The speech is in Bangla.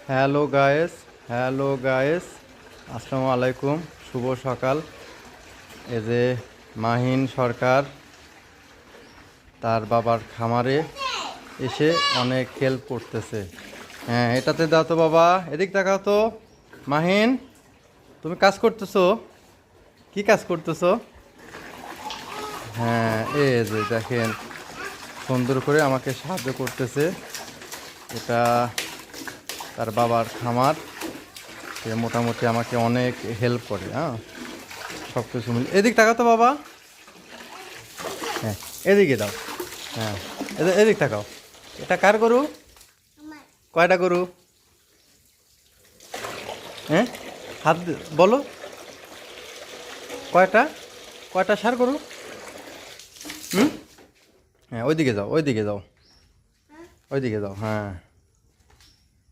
হ্যালো গায়েস, আসসালামু আলাইকুম। শুভ সকাল। এই যে মাহিন সরকার তার বাবার খামারে এসে অনেক হেল্প করতেছে। হ্যাঁ, এটাতে দাও তো বাবা, এদিক তাকাও তো। মাহিন, তুমি কাজ করতেছো? কি কাজ করতেছো? হ্যাঁ, এই যে দেখেন, সুন্দর করে আমাকে সাহায্য করতেছে। এটা তার বাবার খামার। সে মোটামুটি আমাকে অনেক হেল্প করে। হ্যাঁ, সব কিছু মিলে। এদিক তাকাও তো বাবা। হ্যাঁ, এদিকে দাও। হ্যাঁ, এদিক তাকাও। এটা কার গরু? কয়টা গরু? হ্যাঁ, বলো। কয়টা? কয়টা সার গরু? হুম। হ্যাঁ, ওইদিকে যাও, ওইদিকে যাও, ওইদিকে যাও। হ্যাঁ।